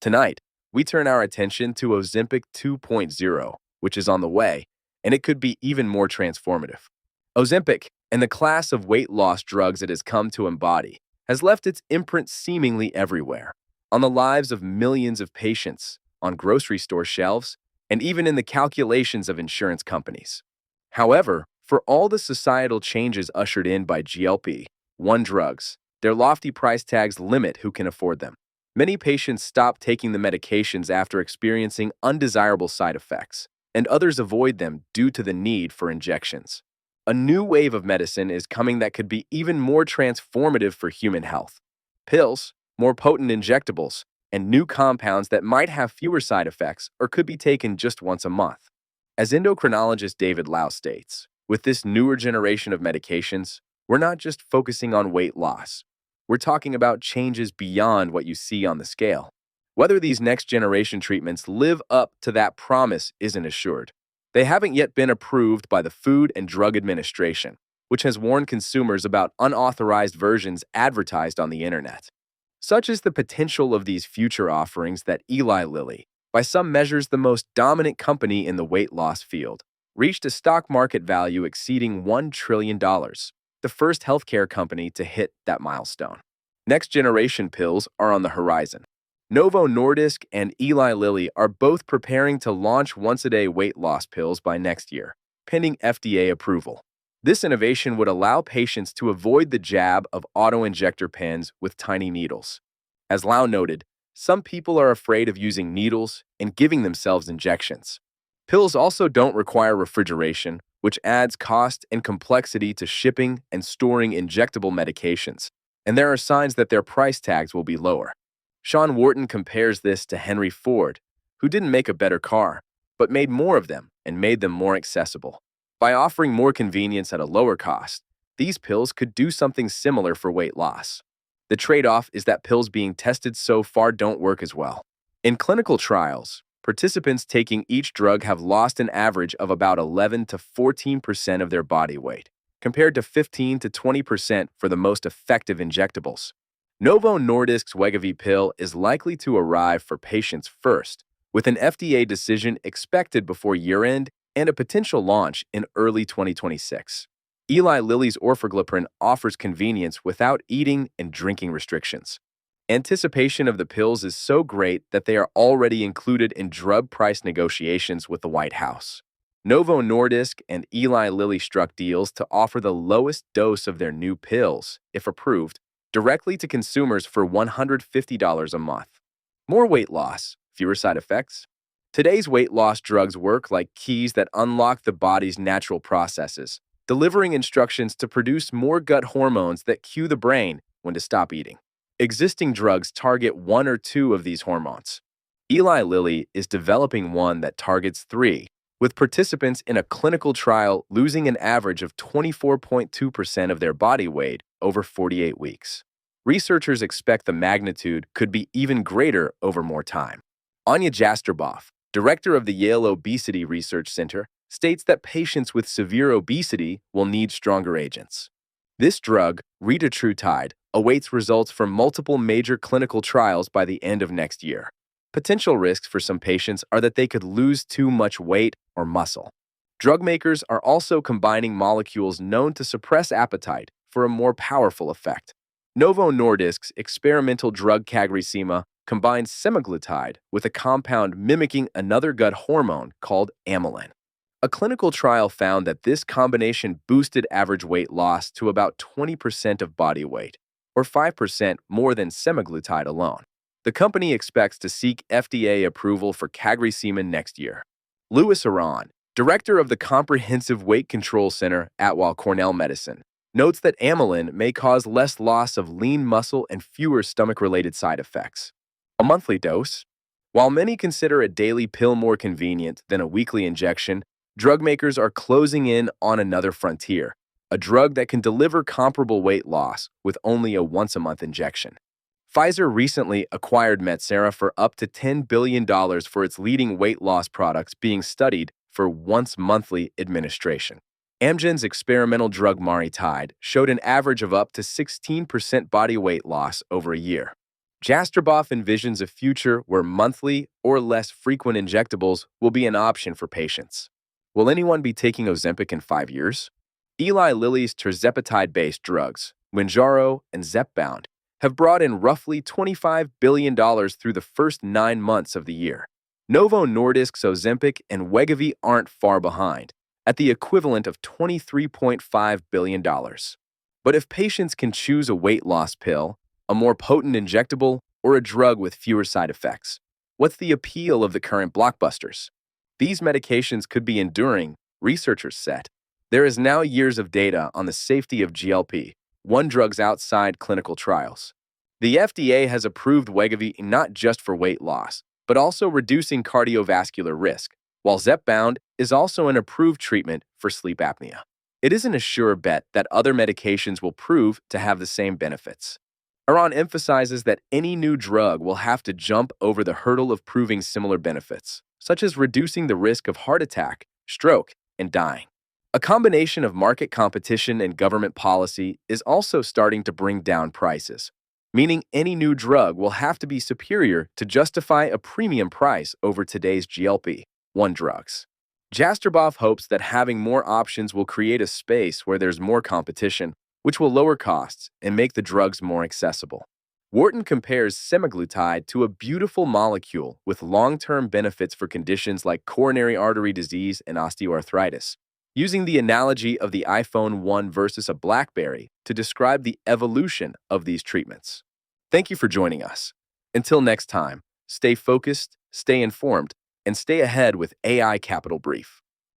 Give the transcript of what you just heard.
Tonight, we turn our attention to Ozempic 2.0, which is on the way, and it could be even more transformative. Ozempic, and the class of weight loss drugs it has come to embody, has left its imprint seemingly everywhere, on the lives of millions of patients, on grocery store shelves, and even in the calculations of insurance companies. However, for all the societal changes ushered in by GLP-1 drugs, their lofty price tags limit who can afford them. Many patients stop taking the medications after experiencing undesirable side effects, and others avoid them due to the need for injections. A new wave of medicine is coming that could be even more transformative for human health. Pills, more potent injectables, and new compounds that might have fewer side effects or could be taken just once a month. As endocrinologist David Lau states, with this newer generation of medications, we're not just focusing on weight loss. We're talking about changes beyond what you see on the scale. Whether these next-generation treatments live up to that promise isn't assured. They haven't yet been approved by the Food and Drug Administration, which has warned consumers about unauthorized versions advertised on the internet. Such is the potential of these future offerings that Eli Lilly, by some measures the most dominant company in the weight loss field, reached a stock market value exceeding $1 trillion, the first healthcare company to hit that milestone. Next-generation pills are on the horizon. Novo Nordisk and Eli Lilly are both preparing to launch once-a-day weight loss pills by next year, pending FDA approval. This innovation would allow patients to avoid the jab of auto-injector pens with tiny needles. As Lau noted, some people are afraid of using needles and giving themselves injections. Pills also don't require refrigeration, which adds cost and complexity to shipping and storing injectable medications, and there are signs that their price tags will be lower. Sean Wharton compares this to Henry Ford, who didn't make a better car, but made more of them and made them more accessible. By offering more convenience at a lower cost, these pills could do something similar for weight loss. The trade-off is that pills being tested so far don't work as well. In clinical trials, participants taking each drug have lost an average of about 11 to 14% of their body weight, compared to 15 to 20% for the most effective injectables. Novo Nordisk's Wegovy pill is likely to arrive for patients first, with an FDA decision expected before year-end and a potential launch in early 2026. Eli Lilly's orforglipron offers convenience without eating and drinking restrictions. Anticipation of the pills is so great that they are already included in drug price negotiations with the White House. Novo Nordisk and Eli Lilly struck deals to offer the lowest dose of their new pills, if approved, directly to consumers for $150 a month. More weight loss, fewer side effects. Today's weight loss drugs work like keys that unlock the body's natural processes, delivering instructions to produce more gut hormones that cue the brain when to stop eating. Existing drugs target one or two of these hormones. Eli Lilly is developing one that targets three, with participants in a clinical trial losing an average of 24.2% of their body weight over 48 weeks. Researchers expect the magnitude could be even greater over more time. Anya Jastreboff, director of the Yale Obesity Research Center, states that patients with severe obesity will need stronger agents. This drug, retatrutide, awaits results from multiple major clinical trials by the end of next year. Potential risks for some patients are that they could lose too much weight or muscle. Drug makers are also combining molecules known to suppress appetite for a more powerful effect. Novo Nordisk's experimental drug cagrilintide combines semaglutide with a compound mimicking another gut hormone called amylin. A clinical trial found that this combination boosted average weight loss to about 20% of body weight, or 5% more than semaglutide alone. The company expects to seek FDA approval for cagrilintide next year. Louis Aron, director of the Comprehensive Weight Control Center at Weill Cornell Medicine, notes that amylin may cause less loss of lean muscle and fewer stomach-related side effects. A monthly dose? While many consider a daily pill more convenient than a weekly injection, drug makers are closing in on another frontier, a drug that can deliver comparable weight loss with only a once-a-month injection. Pfizer recently acquired Metsera for up to $10 billion for its leading weight loss products being studied for once-monthly administration. Amgen's experimental drug MariTide showed an average of up to 16% body weight loss over a year. Jastreboff envisions a future where monthly or less frequent injectables will be an option for patients. Will anyone be taking Ozempic in 5 years? Eli Lilly's tirzepatide-based drugs, Mounjaro and Zepbound, have brought in roughly $25 billion through the first 9 months of the year. Novo Nordisk's Ozempic and Wegovy aren't far behind, at the equivalent of $23.5 billion. But if patients can choose a weight loss pill, a more potent injectable, or a drug with fewer side effects, what's the appeal of the current blockbusters? These medications could be enduring, researchers said. There is now years of data on the safety of GLP-1 drugs outside clinical trials. The FDA has approved Wegovy not just for weight loss, but also reducing cardiovascular risk, while Zepbound is also an approved treatment for sleep apnea. It isn't a sure bet that other medications will prove to have the same benefits. Aron emphasizes that any new drug will have to jump over the hurdle of proving similar benefits, such as reducing the risk of heart attack, stroke, and dying. A combination of market competition and government policy is also starting to bring down prices, meaning any new drug will have to be superior to justify a premium price over today's GLP-1 drugs. Jastreboff hopes that having more options will create a space where there's more competition, which will lower costs and make the drugs more accessible. Wharton compares semaglutide to a beautiful molecule with long-term benefits for conditions like coronary artery disease and osteoarthritis, using the analogy of the iPhone 1 versus a BlackBerry to describe the evolution of these treatments. Thank you for joining us. Until next time, stay focused, stay informed, and stay ahead with AI Capital Brief.